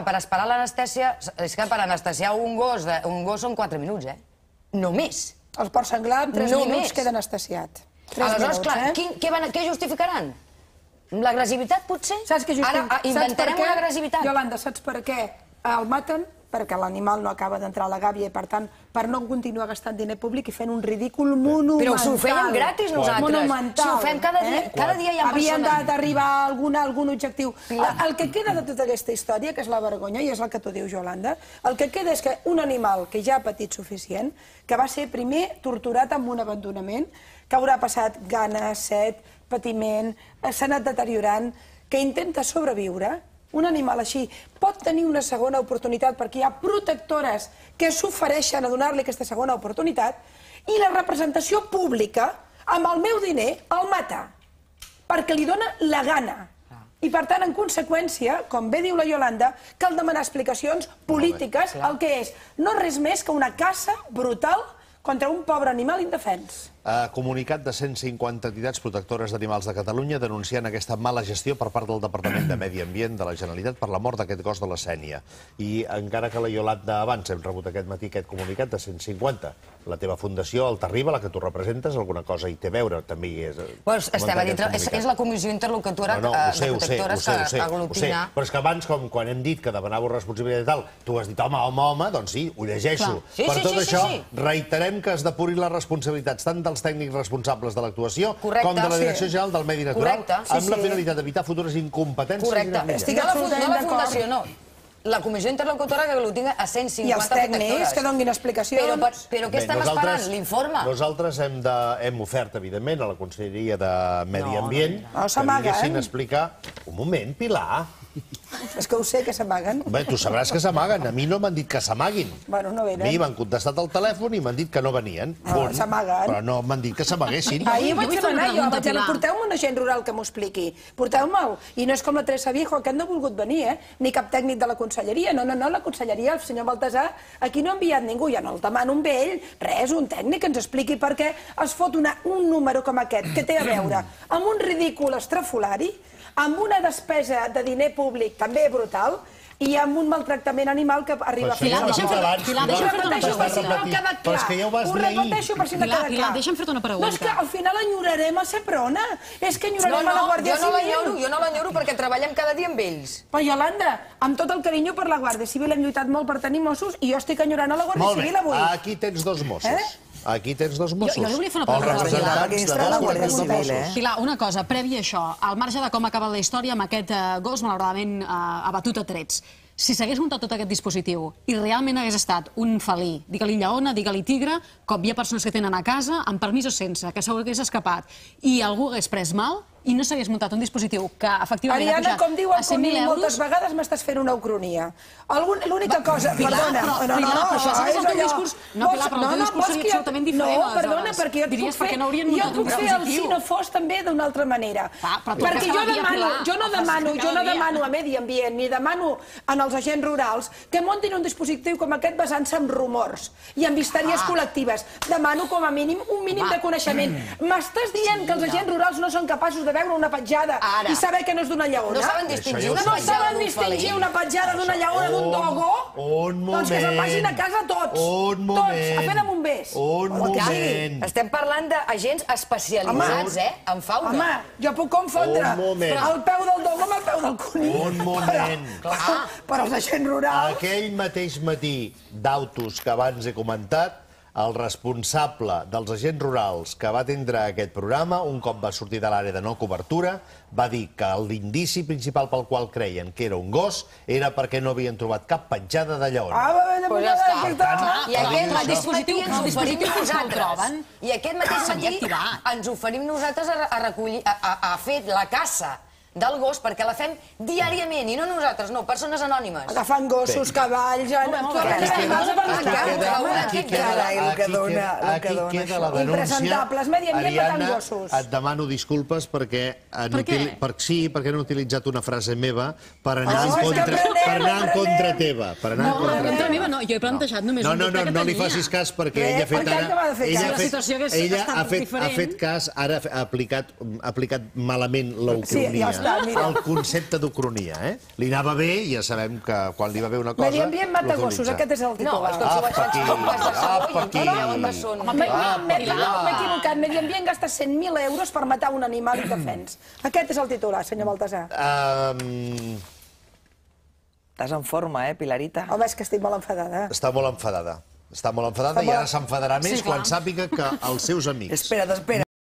Per esperar l'anestèsia, és que per anestesiar un gos són 4 minuts, eh? Només. El porc senglar en 3 minuts queda anestesiat. Aleshores, clar, què justificaran? L'agressivitat, potser? Saps què justifica? Ara inventarem una agressivitat. Yolanda, saps per què el maten? Perquè l'animal no acaba d'entrar a la gàbia i, per tant, per no continuar gastant diner públic i fent un ridícul monumental. Però si ho fèiem gratis nosaltres. Monumental. Si ho fem cada dia hi ha persones. Havien d'arribar a algun objectiu. El que queda de tota aquesta història, que és la vergonya, i és el que tu dius, Yolanda, el que queda és que un animal que ja ha patit suficient, que va ser primer torturat amb un abandonament, que haurà passat gana, set, patiment, s'ha anat deteriorant, que intenta sobreviure. Un animal així pot tenir una segona oportunitat perquè hi ha protectores que s'ofereixen a donar-li aquesta segona oportunitat i la representació pública, amb el meu diner, el mata perquè li dona la gana. I, per tant, en conseqüència, com bé diu la Yolanda, cal demanar explicacions polítiques, el que és no res més que una caça brutal contra un pobre animal indefens. Comunicat de 150 entitats protectores d'animals de Catalunya denunciant aquesta mala gestió per part del Departament de Medi Ambient de la Generalitat per la mort d'aquest gos de la Sénia. I encara que la Yolanda abans hem rebut aquest matí aquest comunicat de 150, la teva fundació, el Terriba, la que tu representes, alguna cosa hi té a veure, també hi és. Estem a dintre, és la comissió interlocutora de protectores que aglutina. Però és que abans, quan hem dit que demanàveu responsabilitat i tal, tu has dit home, doncs sí, ho llegeixo. Per tot això, reiterem que has de purir les responsabilitats tant dels tècnics responsables de l'actuació com de la Direcció General del Medi Natural amb la finalitat d'evitar futures incompetències. Correcte. No la Fundació, no. La comissió interlocutora que aglutina a 150 I els tècnics que donin explicacions. Però què estem esperant? L'informe? Nosaltres hem ofert, evidentment, a la Conselleria de Medi Ambient que vinguessin a explicar... Un moment, Pilar. És que ho sé, que s'amaguen. Bé, tu sabràs que s'amaguen. A mi no m'han dit que s'amaguin. Bueno, no venen. A mi m'han contestat al telèfon i m'han dit que no venien. S'amaguen. Però no m'han dit que s'amaguessin. Ahir vaig demanar jo, porteu-me un agent rural que m'ho expliqui. Porteu-me'l. I no és com la Teresa Viejo, aquest no ha volgut venir, ni cap tècnic de la Conselleria. No, la Conselleria, el senyor Baltasar, aquí no ha enviat ningú. Jo no el demano amb ell, res, un tècnic que ens expliqui per què es fot un número com aquest, que té a veure amb un ridícul estrafolari, amb una despesa de diner públic també brutal i amb un maltractament animal que arriba fins a la mort. Pilar, deixa'm fer-te una pregunta. Però és que ja ho vas dir ahir. Ho repeteixo per si no queda clar. Pilar, deixa'm fer-te una pregunta. No, és que al final enyorarem a Seprona. És que enyorarem a la Guàrdia Civil. Jo no l'enyoro perquè treballem cada dia amb ells. Però, Yolanda, amb tot el carinyo per la Guàrdia Civil hem lluitat molt per tenir Mossos i jo estic enyorant a la Guàrdia Civil avui. Molt bé, aquí tens dos Mossos. Aquí tens dos Mossos. Jo li volia fer una pregunta. Els representants de dos cossos de Mossos. Pilar, una cosa, prèvia a això, al marge de com ha acabat la història amb aquest gos malauradament abatut a trets, si s'hagués muntat tot aquest dispositiu i realment hagués estat un felí, digue-li lleona, digue-li tigre, com hi ha persones que tenen a casa, amb permís o sense, que s'hagués escapat, i algú hagués pres mal, i no s'hagués muntat un dispositiu que efectivament ha pujat a 100.000 euros... Ariana, com diu el Conill, moltes vegades m'estàs fent una ucronia. L'única cosa... Perdona, però això és el teu discurs... No, Pilar, però el teu discurs seria absolutament diferent, aleshores. No, perdona, perquè jo puc fer el si no fos també d'una altra manera. Perquè jo no demano a Medi Ambient ni demano als agents rurals que muntin un dispositiu com aquest basant-se en rumors i en histèries col·lectives. Demano com a mínim un mínim de coneixement. M'estàs dient que els agents rurals no són capaços de veure una petjada i saber que no és d'una lleona? No saben distingir una petjada d'una lleona d'un dogo? Doncs que se'n vagin a casa tots. Tots, a fer de bombers. Un moment. Estem parlant d'agents especialitzats, en fauna. Home, jo puc confondre el peu del dogo amb el peu del conill. Un moment. Però els agents rurals... Aquell mateix matí d'autos que abans he comentat, el responsable dels agents rurals que va atendre aquest programa, un cop va sortir de l'àrea de no cobertura, va dir que l'indici principal pel qual creien que era un gos era perquè no havien trobat cap petjada de lleona. I aquest mateix matí ens oferim nosaltres. I aquest mateix matí ens oferim nosaltres a recollir, a fer la caça del gos, perquè la fem diàriament, i no nosaltres, no, persones anònimes. Agafant gossos, cavalls... Aquí queda la denúncia. Ariana, et demano disculpes perquè han utilitzat una frase meva per anar en contra teva. No, en contra meva no, jo he plantejat només un dubte que tenia. No li facis cas perquè ella ha fet cas, ara ha aplicat malament l'eucronia. està, mira. el concepte d'ucronia, eh? Li anava bé, i ja sabem que quan li va bé una cosa... Medi ambient mata gossos, aquest és el titular. No, és com si ho vaig fer M'he equivocat, Medi ambient gasta 100.000 euros per matar un animal indefens. Aquest és el titular, senyor Baltasar. Estàs en forma, Pilarita? Home, és que estic molt enfadada. Està molt enfadada. Està molt enfadada i ara s'enfadarà més quan sàpiga que els seus amics... Espera't, espera't.